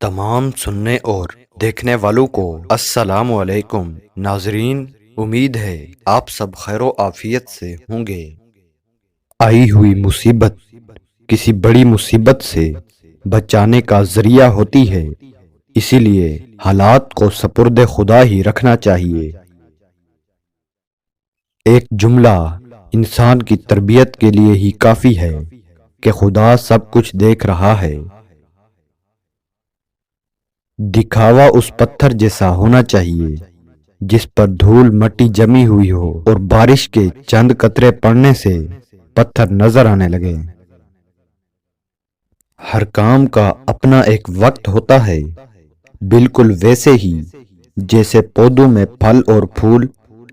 تمام سننے اور دیکھنے والوں کو السلام علیکم۔ ناظرین، امید ہے آپ سب خیر و عافیت سے ہوں گے۔ آئی ہوئی مصیبت کسی بڑی مصیبت سے بچانے کا ذریعہ ہوتی ہے، اسی لیے حالات کو سپرد خدا ہی رکھنا چاہیے۔ ایک جملہ انسان کی تربیت کے لیے ہی کافی ہے کہ خدا سب کچھ دیکھ رہا ہے۔ دکھاوا اس پتھر جیسا ہونا چاہیے جس پر دھول مٹی جمی ہوئی ہو اور بارش کے چند قطرے پڑنے سے پتھر نظر آنے لگے۔ ہر کام کا اپنا ایک وقت ہوتا ہے، بالکل ویسے ہی جیسے پودوں میں پھل اور پھول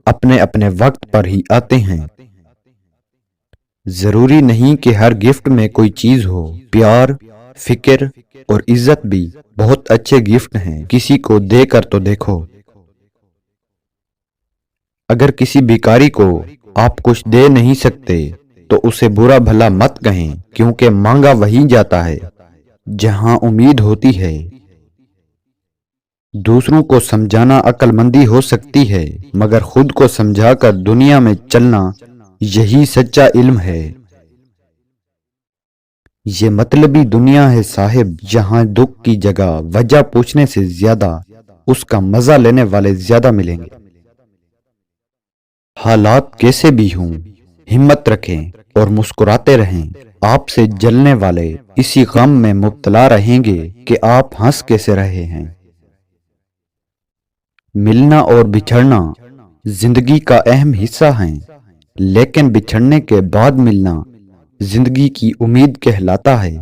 اپنے اپنے وقت پر ہی آتے ہیں۔ ضروری نہیں کہ ہر گفٹ میں کوئی چیز ہو۔ پیار، فکر اور عزت بھی بہت اچھے گفٹ ہیں، کسی کو دے کر تو دیکھو۔ اگر کسی بھکاری کو آپ کچھ دے نہیں سکتے تو اسے برا بھلا مت کہیں، کیونکہ مانگا وہیں جاتا ہے جہاں امید ہوتی ہے۔ دوسروں کو سمجھانا عقل مندی ہو سکتی ہے، مگر خود کو سمجھا کر دنیا میں چلنا یہی سچا علم ہے۔ یہ مطلبی دنیا ہے صاحب، جہاں دکھ کی جگہ وجہ پوچھنے سے زیادہ اس کا مزہ لینے والے زیادہ ملیں گے۔ حالات کیسے بھی ہوں، ہمت رکھیں اور مسکراتے رہیں۔ آپ سے جلنے والے اسی غم میں مبتلا رہیں گے کہ آپ ہنس کیسے رہے ہیں۔ ملنا اور بچھڑنا زندگی کا اہم حصہ ہیں، لیکن بچھڑنے کے بعد ملنا زندگی کی امید کہلاتا ہے۔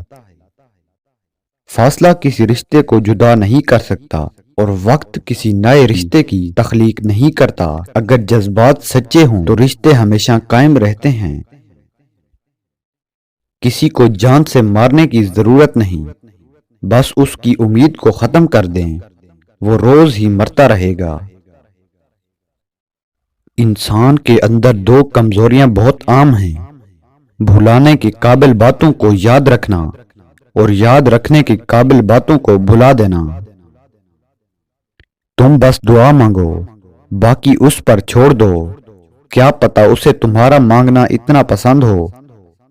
فاصلہ کسی رشتے کو جدا نہیں کر سکتا اور وقت کسی نئے رشتے کی تخلیق نہیں کرتا۔ اگر جذبات سچے ہوں تو رشتے ہمیشہ قائم رہتے ہیں۔ کسی کو جان سے مارنے کی ضرورت نہیں، بس اس کی امید کو ختم کر دیں، وہ روز ہی مرتا رہے گا۔ انسان کے اندر دو کمزوریاں بہت عام ہیں، بھلانے کے قابل باتوں کو یاد رکھنا اور یاد رکھنے کے قابل باتوں کو بھلا دینا۔ تم بس دعا مانگو، باقی اس پر چھوڑ دو۔ کیا پتہ اسے تمہارا مانگنا اتنا پسند ہو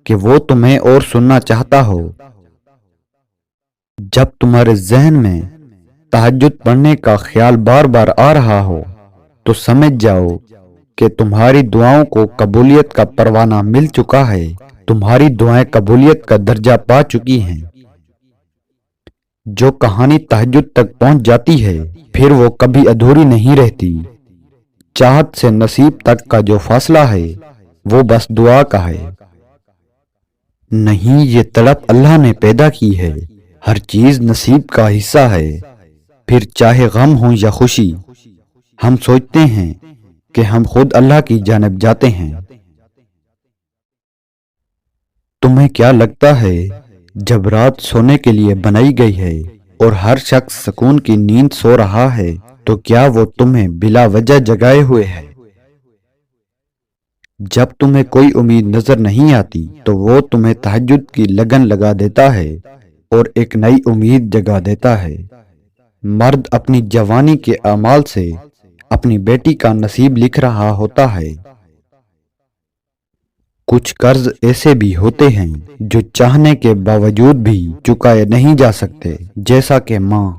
کہ وہ تمہیں اور سننا چاہتا ہو۔ جب تمہارے ذہن میں تہجد پڑھنے کا خیال بار بار آ رہا ہو تو سمجھ جاؤ کہ تمہاری دعاؤں کو قبولیت کا پروانہ مل چکا ہے، تمہاری دعائیں قبولیت کا درجہ پا چکی ہیں۔ جو کہانی تہجد تک پہنچ جاتی ہے پھر وہ کبھی ادھوری نہیں رہتی۔ چاہت سے نصیب تک کا جو فاصلہ ہے وہ بس دعا کا ہے۔ نہیں، یہ تڑپ اللہ نے پیدا کی ہے، ہر چیز نصیب کا حصہ ہے۔ پھر چاہے غم ہو یا خوشی، ہم سوچتے ہیں کہ ہم خود اللہ کی جانب جاتے ہیں۔ تمہیں کیا لگتا ہے جب رات سونے کے لیے بنائی گئی ہے اور ہر شخص سکون کی نیند سو رہا ہے تو کیا وہ تمہیں بلا وجہ جگائے ہوئے ہے؟ جب تمہیں کوئی امید نظر نہیں آتی تو وہ تمہیں تہجد کی لگن لگا دیتا ہے اور ایک نئی امید جگا دیتا ہے۔ مرد اپنی جوانی کے اعمال سے اپنی بیٹی کا نصیب لکھ رہا ہوتا ہے۔ کچھ قرض ایسے بھی ہوتے ہیں جو چاہنے کے باوجود بھی چکائے نہیں جا سکتے، جیسا کہ ماں۔